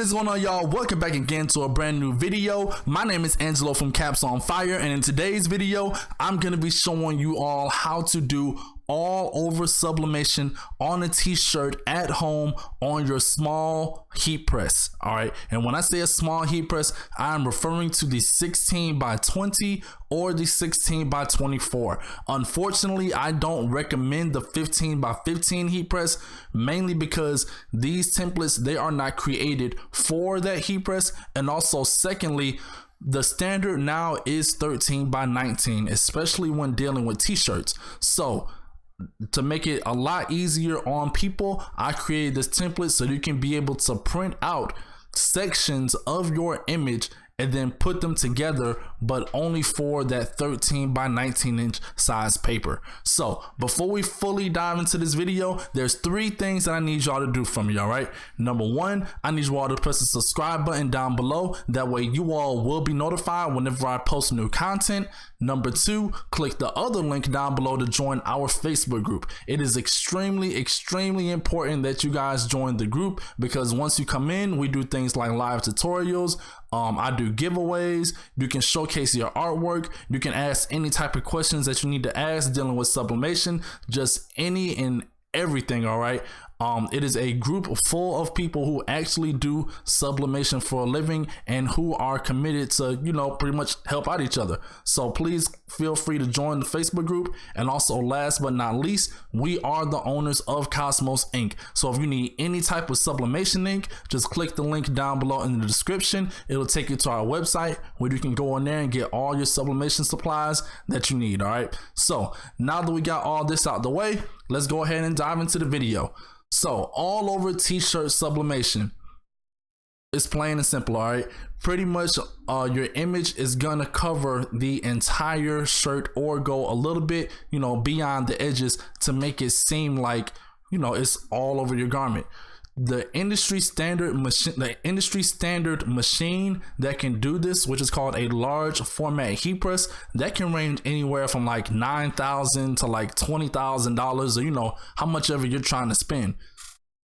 is going on, y'all? Welcome back again to a brand new video. My name is Angelo from Caps on Fire, and in today's video I'm going to be showing you all how to do all over sublimation on a t-shirt at home on your small heat press. All right, and when I say a small heat press, I'm referring to the 16 by 20 or the 16 by 24. Unfortunately, I don't recommend the 15 by 15 heat press, mainly because these templates, they are not created for that heat press, and also secondly, the standard now is 13 by 19, especially when dealing with t-shirts. So to make it a lot easier on people, I created this template so you can be able to print out sections of your image and then put them together, but only for that 13 by 19 inch size paper. So before we fully dive into this video, there's three things that I need y'all to do from me. All right, number one, I need you all to press the subscribe button down below. That way you all will be notified whenever I post new content. Number two, click the other link down below to join our Facebook group. It is extremely important that you guys join the group, because once you come in, we do things like live tutorials. I do giveaways. You can showcase your artwork. You can ask any type of questions that you need to ask dealing with sublimation, just any and everything. All right. It is a group full of people who actually do sublimation for a living and who are committed to, pretty much help out each other. So please feel free to join the Facebook group. And also, last but not least, we are the owners of Cosmos Ink. So if you need any type of sublimation ink, just click the link down below in the description. It'll take you to our website where you can go in there and get all your sublimation supplies that you need. All right. So now that we got all this out the way, let's go ahead and dive into the video. So all over t-shirt sublimation, it's plain and simple. All right, pretty much your image is gonna cover the entire shirt or go a little bit beyond the edges to make it seem like it's all over your garment. The industry standard machine that can do this, which is called a large format heat press, that can range anywhere from like $9,000 to like $20,000, or how much ever you're trying to spend.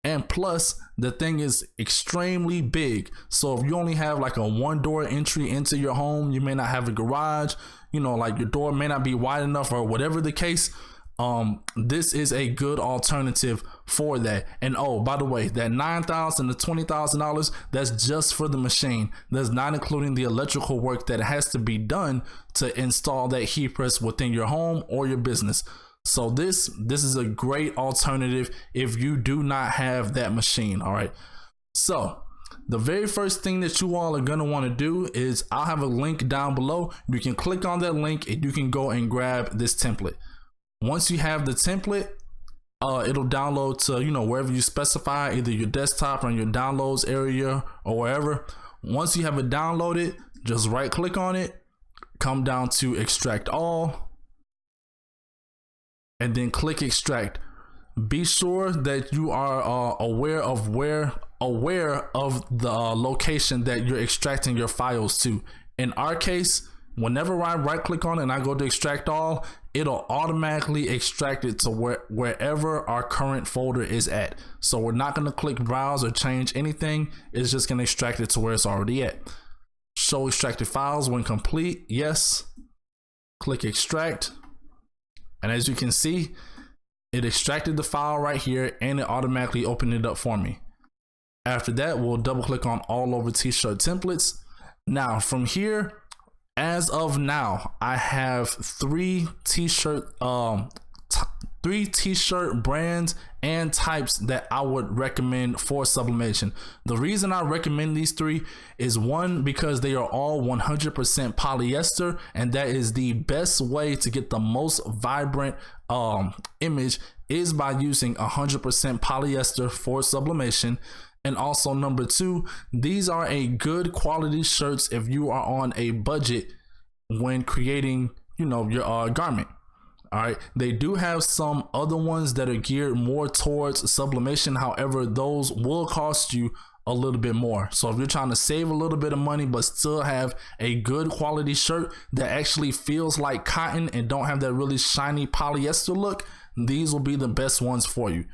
And plus, the thing is extremely big. So if you only have like a one door entry into your home, you may not have a garage, like your door may not be wide enough or whatever the case. This is a good alternative for that. And oh, by the way, that $9,000 to $20,000, that's just for the machine. That's not including the electrical work that has to be done to install that heat press within your home or your business. So this is a great alternative if you do not have that machine. All right. So the very first thing that you all are going to want to do is I'll have a link down below. You can click on that link and you can go and grab this template. Once you have the template, it'll download to, wherever you specify, either your desktop or in your downloads area or wherever. Once you have it downloaded, just right click on it, come down to extract all, and then click extract. Be sure that you are aware of the location that you're extracting your files to. In our case, whenever I right click on it and I go to extract all, it'll automatically extract it to wherever our current folder is at. So we're not going to click browse or change anything. It's just going to extract it to where it's already at. Show extracted files when complete. Yes. Click extract. And as you can see, it extracted the file right here and it automatically opened it up for me. After that, we'll double click on all over t-shirt templates. Now from here, as of now, I have three t-shirt brands and types that I would recommend for sublimation. The reason I recommend these three is one, because they are all 100% polyester, and that is the best way to get the most vibrant image is by using 100% polyester for sublimation. And also number two, these are a good quality shirts if you are on a budget when creating, your garment. All right, they do have some other ones that are geared more towards sublimation. However, those will cost you a little bit more. So if you're trying to save a little bit of money but still have a good quality shirt that actually feels like cotton and don't have that really shiny polyester look, these will be the best ones for you.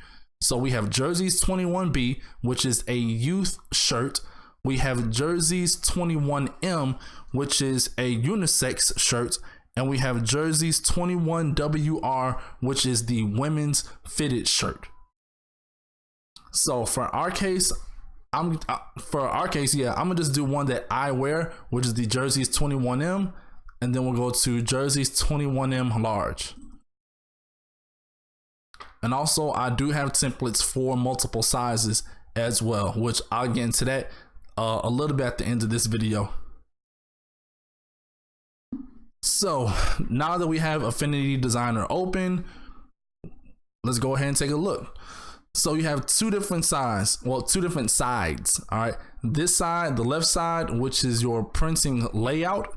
So we have Jerseys 21B, which is a youth shirt. we have jerseys 21M, which is a unisex shirt, and we have jerseys 21WR, which is the women's fitted shirt. So for our case, I'm gonna just do one that I wear, which is the jerseys 21M, and then we'll go to jerseys 21M large. And also I do have templates for multiple sizes as well, which I'll get into that a little bit at the end of this video. So now that we have Affinity Designer open, let's go ahead and take a look. So you have two different sides. All right, this side, the left side, which is your printing layout,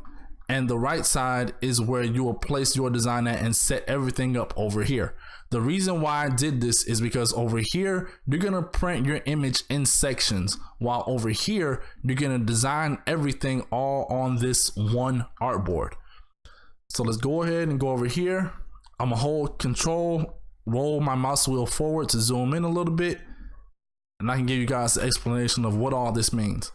and the right side is where you will place your design at and set everything up over here. The reason why I did this is because over here you're gonna print your image in sections, while over here you're gonna design everything all on this one artboard. So let's go ahead and go over here. I'm gonna hold Control, roll my mouse wheel forward to zoom in a little bit, and I can give you guys an explanation of what all this means.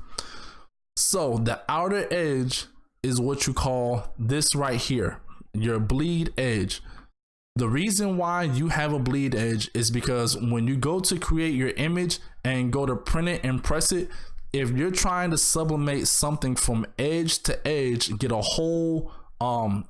So the outer edge is what you call this right here, your bleed edge. The reason why you have a bleed edge is because when you go to create your image and go to print it and press it, if you're trying to sublimate something from edge to edge, get a whole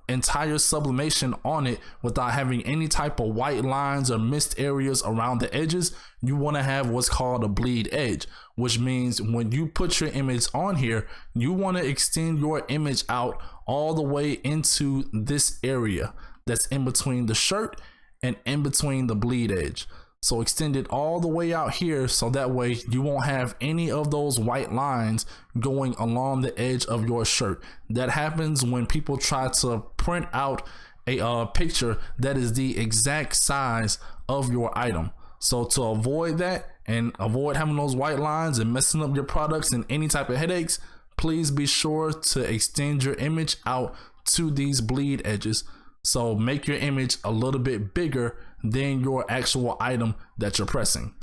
entire sublimation on it without having any type of white lines or missed areas around the edges, you want to have what's called a bleed edge, which means when you put your image on here, you want to extend your image out all the way into this area that's in between the shirt and in between the bleed edge. So extend it all the way out here, so that way you won't have any of those white lines going along the edge of your shirt. That happens when people try to print out a picture that is the exact size of your item. So to avoid that and avoid having those white lines and messing up your products and any type of headaches, please be sure to extend your image out to these bleed edges. So make your image a little bit bigger than your actual item that you're pressing.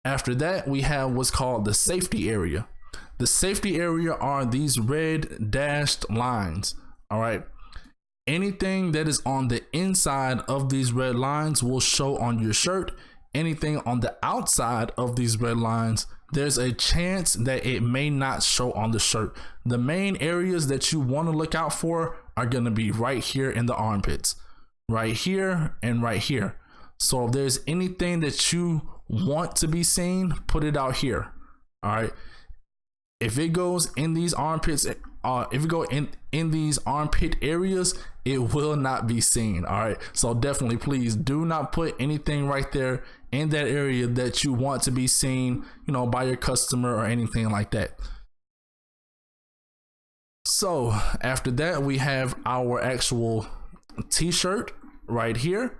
After that, we have what's called the safety area. The safety area are these red dashed lines. All right. Anything that is on the inside of these red lines will show on your shirt. Anything on the outside of these red lines, there's a chance that it may not show on the shirt. The main areas that you want to look out for are going to be right here in the armpits, right here and right here. So if there's anything that you want to be seen, put it out here. All right. If it goes in these armpits, if you go in these armpit areas, it will not be seen. All right. So definitely, please do not put anything right there in that area that you want to be seen, by your customer or anything like that. So after that, we have our actual t-shirt right here.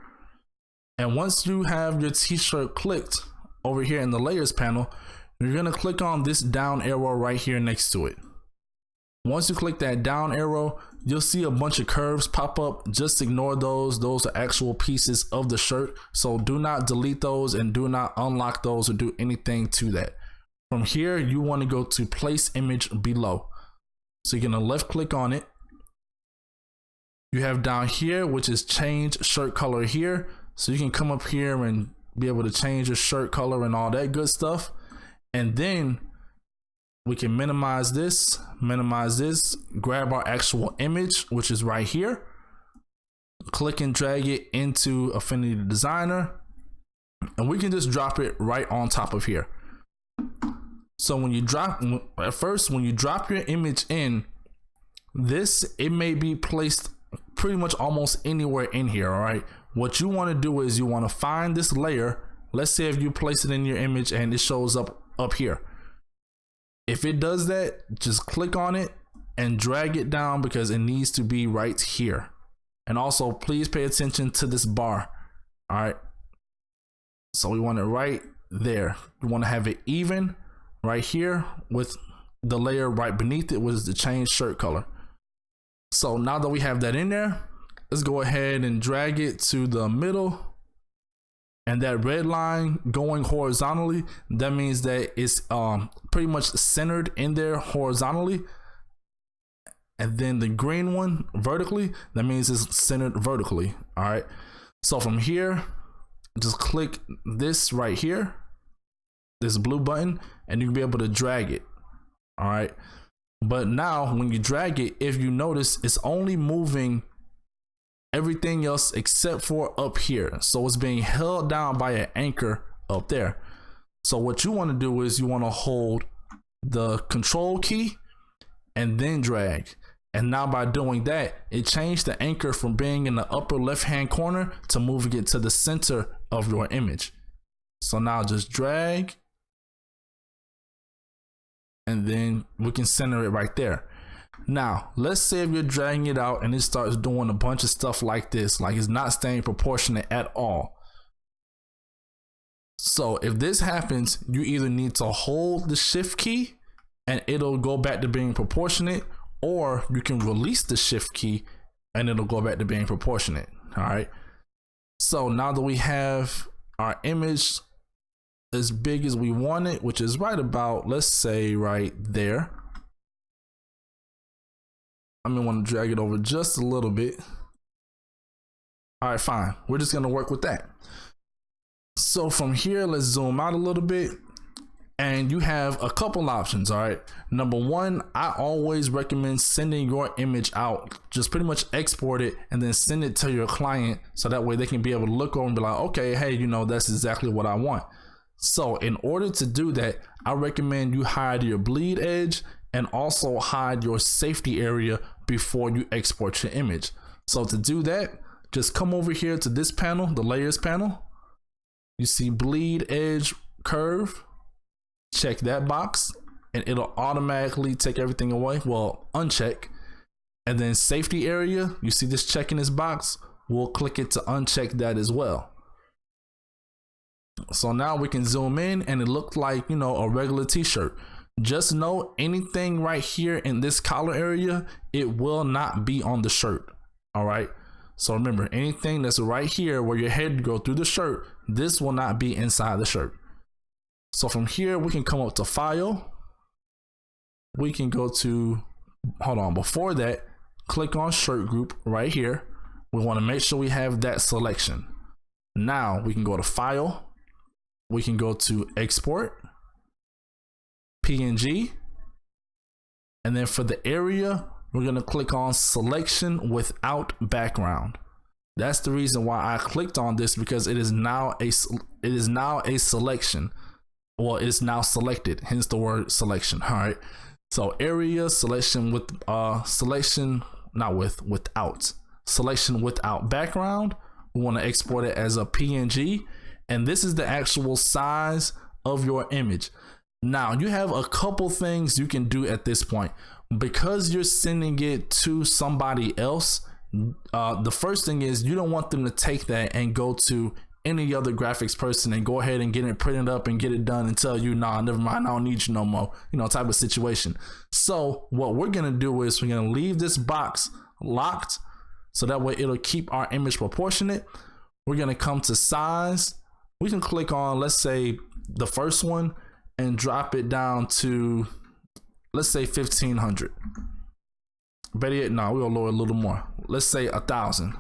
And once you have your t-shirt clicked over here in the layers panel, you're going to click on this down arrow right here next to it. Once you click that down arrow, you'll see a bunch of curves pop up. Just ignore those. Those are actual pieces of the shirt. So do not delete those and do not unlock those or do anything to that. From here, you want to go to place image below. So you're going to left click on it. You have down here, which is change shirt color here. So you can come up here and be able to change your shirt color and all that good stuff. And then we can minimize this, grab our actual image, which is right here. Click and drag it into Affinity Designer. And we can just drop it right on top of here. So when you drop, at first, when you drop your image in, it may be placed pretty much almost anywhere in here, all right? What you want to do is you want to find this layer. Let's say if you place it in your image and it shows up here. If it does that, just click on it and drag it down because it needs to be right here. And also, please pay attention to this bar, all right? So we want it right there. We want to have it even right here with the layer right beneath it, which is the change shirt color. So now that we have that in there, let's go ahead and drag it to the middle and that red line going horizontally, that means that it's pretty much centered in there horizontally. And then the green one vertically, that means it's centered vertically. All right. So from here, just click this right here, this blue button, and you'll be able to drag it. All right. But now when you drag it, if you notice, it's only moving everything else except for up here. So it's being held down by an anchor up there. So what you want to do is you want to hold the control key and then drag. And now by doing that, it changed the anchor from being in the upper left-hand corner to moving it to the center of your image. So now just drag, and then we can center it right there. Now, let's say if you're dragging it out and it starts doing a bunch of stuff like this, like it's not staying proportionate at all. So if this happens, you either need to hold the shift key and it'll go back to being proportionate, or you can release the shift key and it'll go back to being proportionate. All right. So now that we have our image as big as we want it, which is right about, let's say right there. I'm gonna want to drag it over just a little bit. All right, fine. We're just gonna work with that. So from here, let's zoom out a little bit. And you have a couple options. All right. Number one, I always recommend sending your image out. Just pretty much export it and then send it to your client, so that way they can be able to look over and be like, okay, hey, you know, that's exactly what I want. So in order to do that, I recommend you hide your bleed edge and also hide your safety area before you export your image. So to do that, just come over here to this panel, the layers panel. You see bleed edge curve. Check that box and it'll automatically take everything away. Well, uncheck. And then safety area, you see this check in this box, we'll click it to uncheck that as well. So now we can zoom in and it looked like, you know, a regular t-shirt. Just know anything right here in this collar area, it will not be on the shirt. All right. So remember, anything that's right here where your head go through the shirt, this will not be inside the shirt. So from here, we can come up to file. We can go to, hold on, before that, click on shirt group right here. We want to make sure we have that selection. Now we can go to file. We can go to export, PNG. And then for the area, we're going to click on selection without background. That's the reason why I clicked on this, because it is now a selection. Well, it's now selected, hence the word selection. All right. So area selection with selection without background. We want to export it as a PNG, and this is the actual size of your image. Now you have a couple things you can do at this point. Because you're sending it to somebody else, the first thing is you don't want them to take that and go to any other graphics person and go ahead and get it printed up and get it done and tell you, nah, never mind, I don't need you no more, you know, type of situation. So what we're gonna do is we're gonna leave this box locked, so that way it'll keep our image proportionate. We're gonna come to size. We can click on, let's say, the first one and drop it down to, let's say 1500. Better yet, no, we'll lower a little more. Let's say 1000.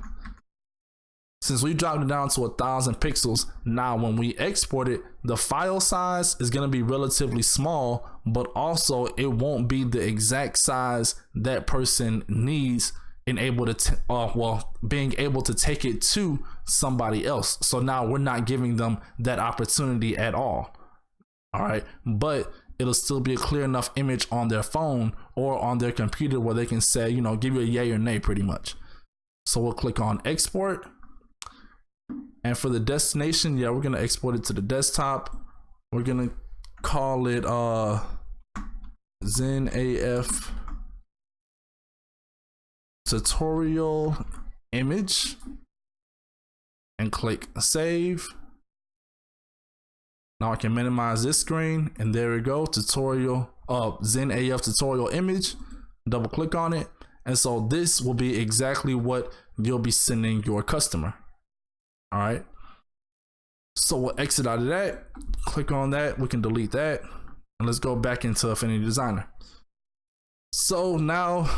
Since we dropped it down to 1000 pixels, now when we export it, the file size is going to be relatively small, but also it won't be the exact size that person needs and able to, being able to take it to somebody else. So now we're not giving them that opportunity at all. All right. But it'll still be a clear enough image on their phone or on their computer where they can say, you know, give you a yay or nay pretty much. So we'll click on export. And for the destination, yeah, we're going to export it to the desktop. We're going to call it ZenAF tutorial image and click save. Now I can minimize this screen and there we go, tutorial ZenAF tutorial image. Double click on it. And so this will be exactly what you'll be sending your customer. All right. So we'll exit out of that, click on that, we can delete that, and let's go back into Affinity Designer. So now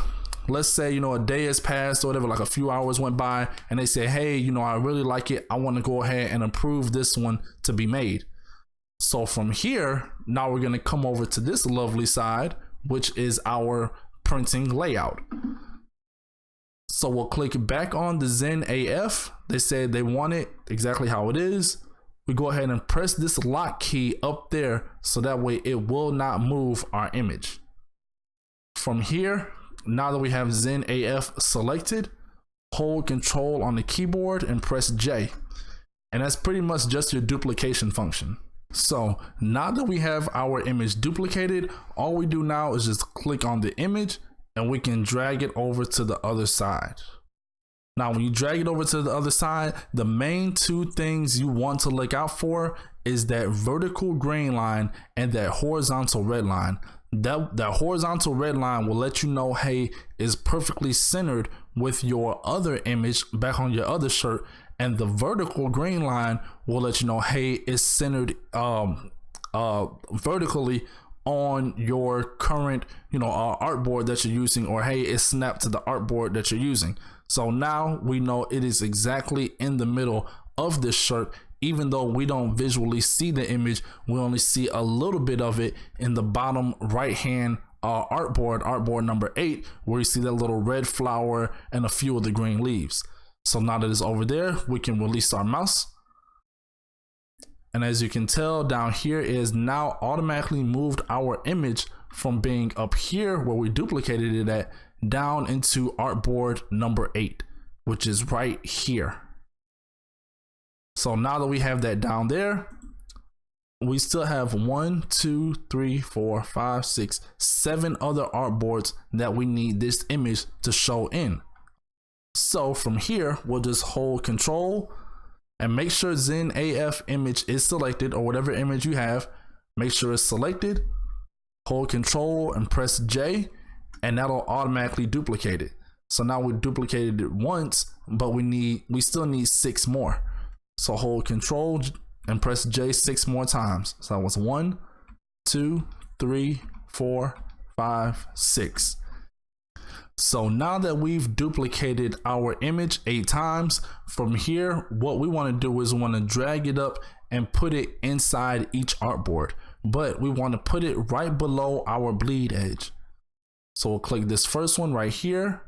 let's say, you know, a day has passed or whatever, like a few hours went by, and they say, hey, you know, I really like it, I want to go ahead and approve this one to be made. So from here, now we're going to come over to this lovely side, which is our printing layout. So we'll click back on the Zen AF. They said they want it exactly how it is. We go ahead and press this lock key up there so that way it will not move our image. From here, now that we have Zen AF selected, hold Control on the keyboard and press J. And that's pretty much just your duplication function. So now that we have our image duplicated, all we do now is just click on the image and we can drag it over to the other side. Now, when you drag it over to the other side, the main two things you want to look out for is that vertical green line and that horizontal red line. That horizontal red line will let you know, hey, it's perfectly centered with your other image back on your other shirt, and the vertical green line will let you know, hey, it's centered vertically on your current, you know, artboard that you're using, or hey, it's snapped to the artboard that you're using. So now we know it is exactly in the middle of this shirt. Even though we don't visually see the image, we only see a little bit of it in the bottom right hand artboard number 8, where you see that little red flower and a few of the green leaves. So now that it's over there, we can release our mouse. And as you can tell, down here is now automatically moved our image from being up here where we duplicated it at, down into artboard number 8, which is right here. So now that we have that down there, we still have 1, 2, 3, 4, 5, 6, 7 other artboards that we need this image to show in. So from here, we'll just hold Control and make sure Zen AF image is selected, or whatever image you have, make sure it's selected, hold Control and press J, and that'll automatically duplicate it. So now we duplicated it once, but we still need 6 more. So hold Control and press J 6 more times. So that was 1, 2, 3, 4, 5, 6. So now that we've duplicated our image 8 times, from here, what we want to do is we want to drag it up and put it inside each artboard, but we want to put it right below our bleed edge. So we'll click this first one right here,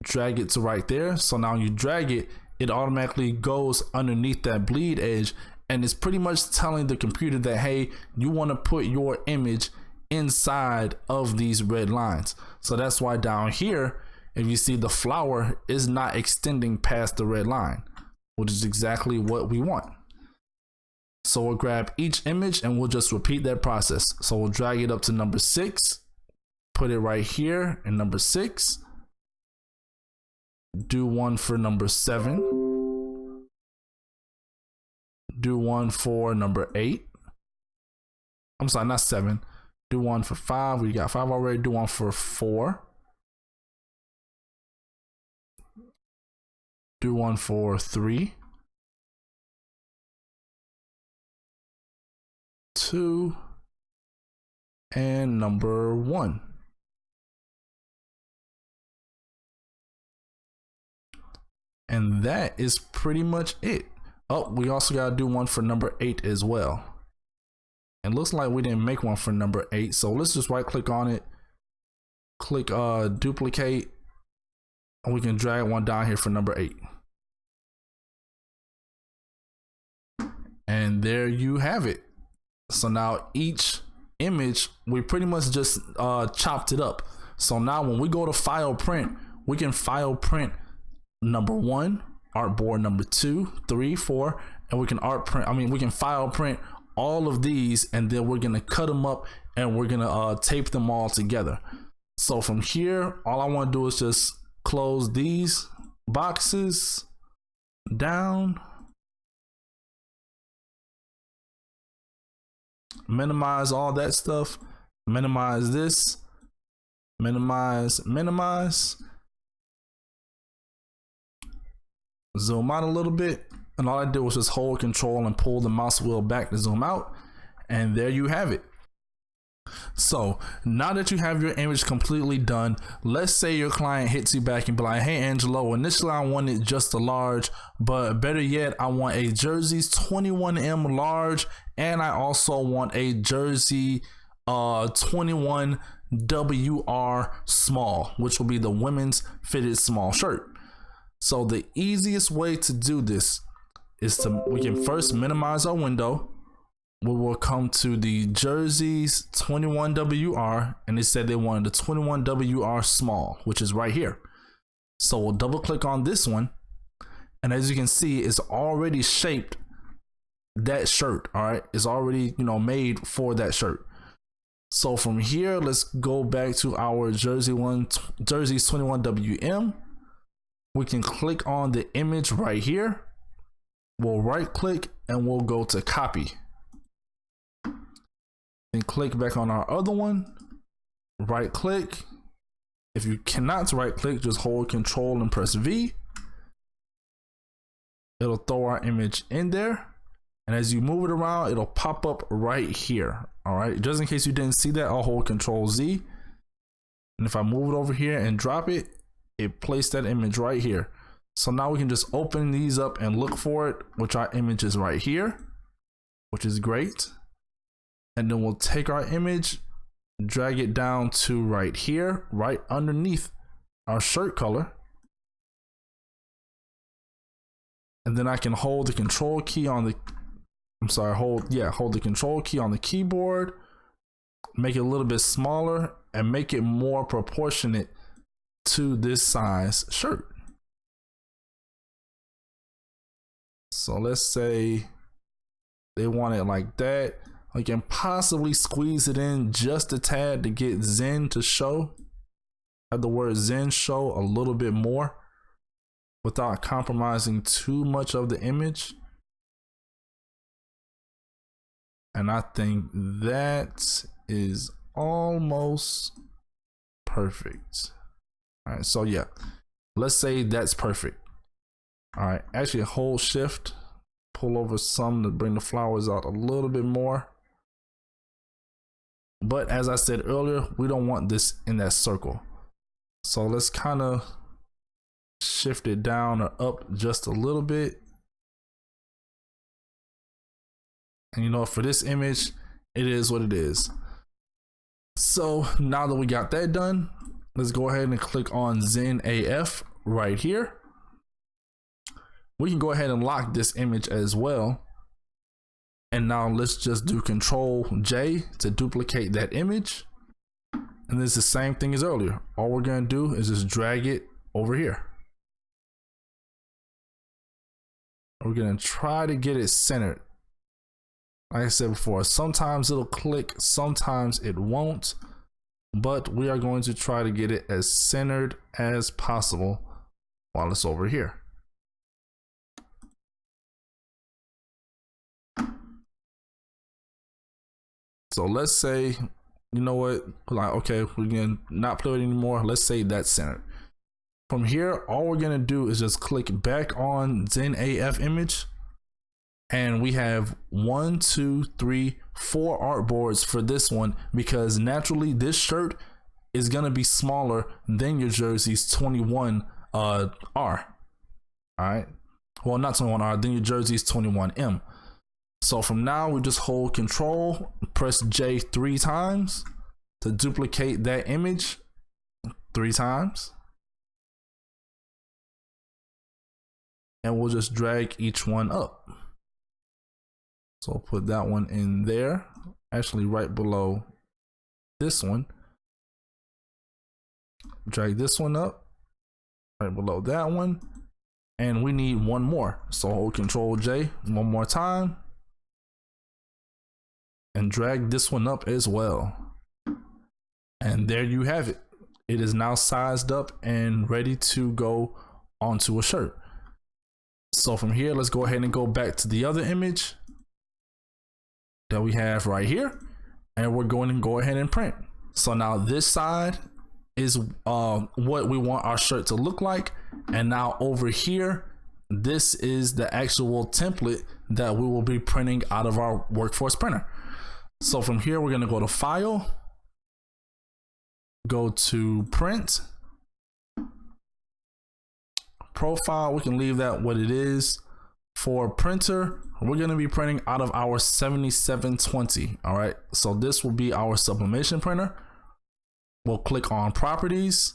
drag it to right there. So now you drag it, it automatically goes underneath that bleed edge, and it's pretty much telling the computer that, hey, you want to put your image inside of these red lines. So that's why down here, if you see the flower is not extending past the red line, which is exactly what we want. So we'll grab each image and we'll just repeat that process. So we'll drag it up to number 6, put it right here in number 6, do one for number 7, do one for number 8. I'm sorry, not 7. Do one for 5. We got 5 already. Do one for 4. Do one for 3. 2. And number 1. And that is pretty much it. Oh, we also got to do one for number 8 as well. It looks like we didn't make one for number 8. So let's just right click on it, click duplicate, and we can drag one down here for number 8. And there you have it. So now each image, we pretty much just chopped it up. So now when we go to file print, we can file print number 1, artboard number 2, 3, 4, and we can file print all of these, and then we're gonna cut them up and we're gonna tape them all together. So from here, all I want to do is just close these boxes down, minimize all that stuff, minimize this, minimize, zoom out a little bit. And all I did was just hold control and pull the mouse wheel back to zoom out. And there you have it. So now that you have your image completely done, let's say your client hits you back and be like, hey Angelo, initially I wanted just a large, but better yet, I want a Jersey's 21M large, and I also want a Jersey 21WR small, which will be the women's fitted small shirt. So the easiest way to do this is we can first minimize our window. We will come to the Jersey's 21WR, and they said they wanted the 21WR small, which is right here. So we'll double click on this one, and as you can see, it's already shaped that shirt. All right, it's already, you know, made for that shirt. So from here, let's go back to our Jersey's 21WM. We can click on the image right here. We'll right click and we'll go to copy. Then click back on our other one, right click. If you cannot right click, just hold control and press V. It'll throw our image in there. And as you move it around, it'll pop up right here. All right, just in case you didn't see that, I'll hold control Z. And if I move it over here and drop it, it placed that image right here. So now we can just open these up and look for it, which our image is right here, which is great. And then we'll take our image, drag it down to right here, right underneath our shirt color. And then I can hold the control key on the, hold the control key on the keyboard, make it a little bit smaller and make it more proportionate to this size shirt. So let's say they want it like that. I can possibly squeeze it in just a tad to get Zen to show, have the word Zen show a little bit more without compromising too much of the image. And I think that is almost perfect. All right, so yeah, let's say that's perfect. All right, actually hold shift, pull over some to bring the flowers out a little bit more. But as I said earlier, we don't want this in that circle. So let's kind of shift it down or up just a little bit. And you know, for this image, it is what it is. So now that we got that done, let's go ahead and click on Zen AF right here. We can go ahead and lock this image as well. And now let's just do Control J to duplicate that image. And this is the same thing as earlier. All we're gonna do is just drag it over here. We're gonna try to get it centered. Like I said before, sometimes it'll click, sometimes it won't, but we are going to try to get it as centered as possible while it's over here. So let's say, you know what, like, okay, we're gonna not play it anymore. Let's say that's centered. From here, all we're gonna do is just click back on Zen AF image. And we have 1, 2, 3, 4 artboards for this one, because naturally this shirt is gonna be smaller than your Jersey's 21R. All right, well, not 21R, then your Jersey's 21M. So from now, we just hold control, press J 3 times to duplicate that image 3 times. And we'll just drag each one up. So I'll put that one in there, actually right below this one. Drag this one up, right below that one. And we need one more. So hold Control J one more time. And drag this one up as well. And there you have it. It is now sized up and ready to go onto a shirt. So from here, let's go ahead and go back to the other image that we have right here, and we're going to go ahead and print. So now this side is what we want our shirt to look like, and now over here this is the actual template that we will be printing out of our workforce printer. So from here, we're going to go to File, go to Print, Profile. We can leave that what it is. For printer, we're going to be printing out of our 7720. All right, so this will be our sublimation printer. We'll click on Properties,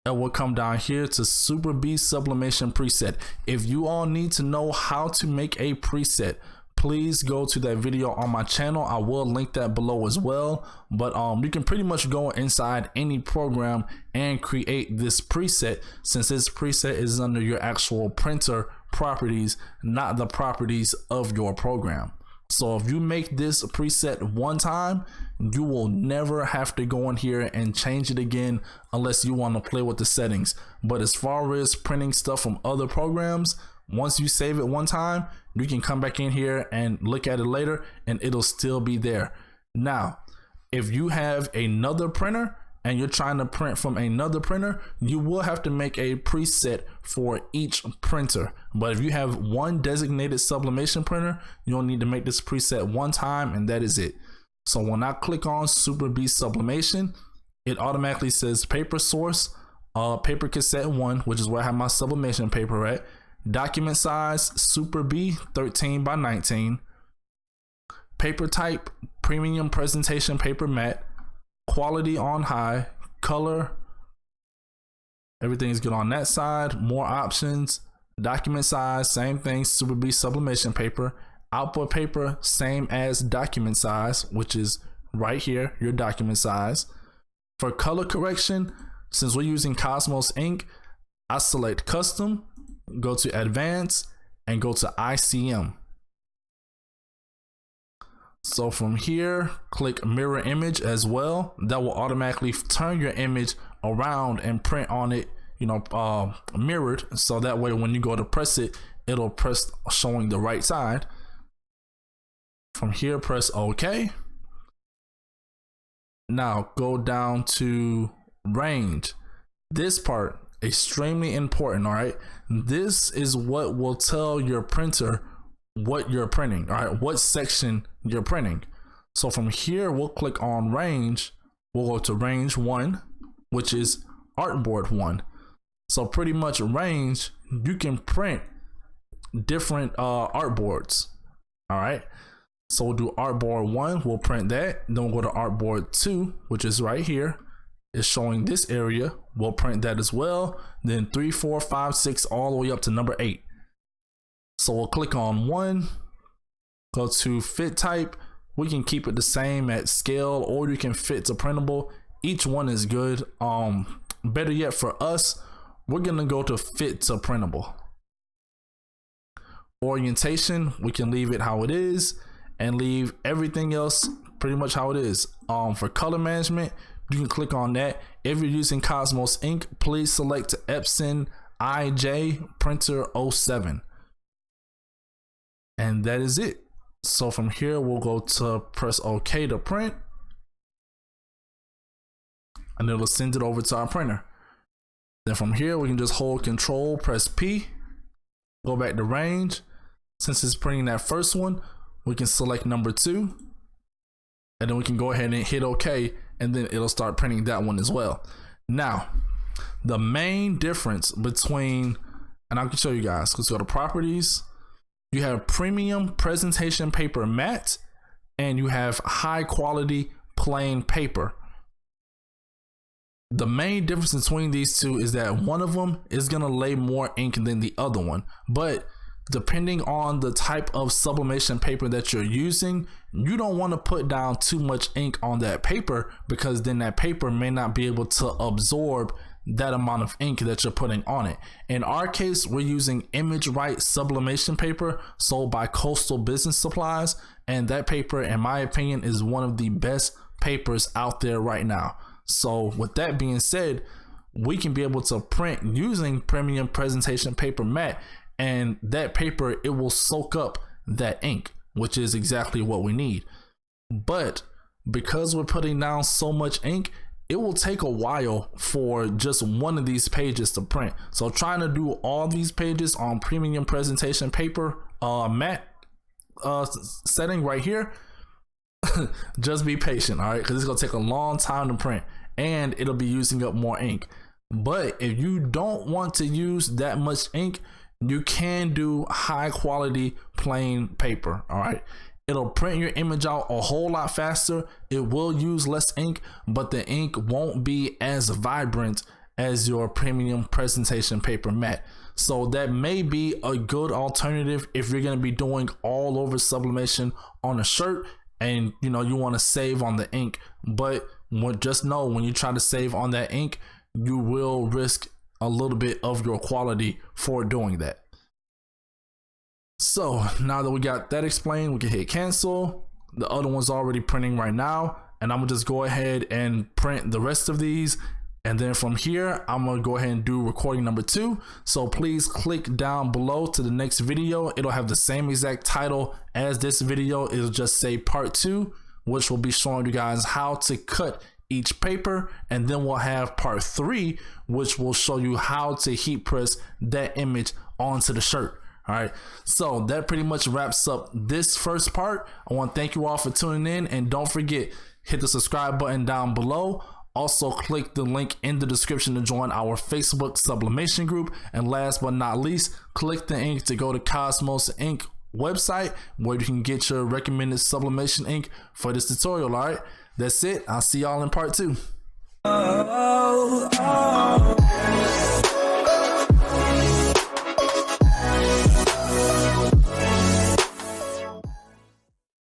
and we'll come down here to Super B Sublimation Preset. If you all need to know how to make a preset, please go to that video on my channel. I will link that below as well. But you can pretty much go inside any program and create this preset, since this preset is under your actual printer properties, not the properties of your program. So if you make this preset one time, you will never have to go in here and change it again unless you want to play with the settings. But as far as printing stuff from other programs, once you save it one time, you can come back in here and look at it later and it'll still be there. Now, if you have another printer and you're trying to print from another printer, you will have to make a preset for each printer. But if you have one designated sublimation printer, you'll need to make this preset one time and that is it. So when I click on Super B Sublimation, it automatically says paper source, paper cassette 1, which is where I have my sublimation paper at. Document size, Super B 13 by 19. Paper type, premium presentation paper matte. Quality on high. Color, everything is good on that side. More options. Document size, same thing, Super B sublimation paper. Output paper, same as document size, which is right here, your document size. For color correction, since we're using Cosmos ink, I select custom, go to advanced, and go to ICM. So from here, click mirror image as well. That will automatically turn your image around and print on it, mirrored. So that way, when you go to press it, it'll press showing the right side. From here, press OK. Now go down to range. This part, extremely important, all right? This is what will tell your printer what you're printing, all right? What section you're printing. So from here, we'll click on range. We'll go to range 1, which is artboard 1. So pretty much range, you can print different artboards, all right? So we'll do artboard 1, we'll print that. Then we'll go to artboard 2, which is right here. It's showing this area. We'll print that as well. Then 3, 4, 5, 6, all the way up to number 8. So we'll click on 1, go to fit type. We can keep it the same at scale, or you can fit to printable. Each one is good. Better yet for us, we're gonna go to fit to printable. Orientation, we can leave it how it is and leave everything else pretty much how it is. For color management, you can click on that. If you're using Cosmos ink, please select Epson IJ printer 07. And that is it. So from here, we'll go to press OK to print. And it'll send it over to our printer. Then from here, we can just hold Control, press P, go back to range. Since it's printing that first one, we can select number 2. And then we can go ahead and hit OK. And then it'll start printing that one as well. Now, the main difference between, and I can show you guys, let's go to properties. You have premium presentation paper matte, and you have high quality plain paper. The main difference between these two is that one of them is going to lay more ink than the other one, but depending on the type of sublimation paper that you're using, you don't want to put down too much ink on that paper, because then that paper may not be able to absorb that amount of ink that you're putting on it. In our case, we're using Image Right sublimation paper sold by Coastal Business Supplies, and that paper, in my opinion, is one of the best papers out there right now. So with that being said, we can be able to print using premium presentation paper matte, and that paper, it will soak up that ink, which is exactly what we need. But because we're putting down so much ink, it will take a while for just one of these pages to print. So trying to do all these pages on premium presentation paper matte setting right here, just be patient, all right, because it's gonna take a long time to print and it'll be using up more ink. But if you don't want to use that much ink, you can do high quality plain paper, all right. It'll print your image out a whole lot faster. It will use less ink, but the ink won't be as vibrant as your premium presentation paper matte. So that may be a good alternative if you're going to be doing all over sublimation on a shirt and you want to save on the ink. But just know, when you try to save on that ink, you will risk a little bit of your quality for doing that. So now that we got that explained, we can hit cancel. The other one's already printing right now, and I'm gonna just go ahead and print the rest of these. And then from here, I'm gonna go ahead and do recording number 2. So please click down below to the next video. It'll have the same exact title as this video. It'll just say part 2, which will be showing you guys how to cut each paper. And then we'll have part 3, which will show you how to heat press that image onto the shirt. All right, so that pretty much wraps up this first part. I want to thank you all for tuning in, and don't forget, hit the subscribe button down below. Also click the link in the description to join our Facebook sublimation group. And last but not least, click the ink to go to Cosmos Ink website, where you can get your recommended sublimation ink for this tutorial. All right, that's it. I'll see y'all in part 2.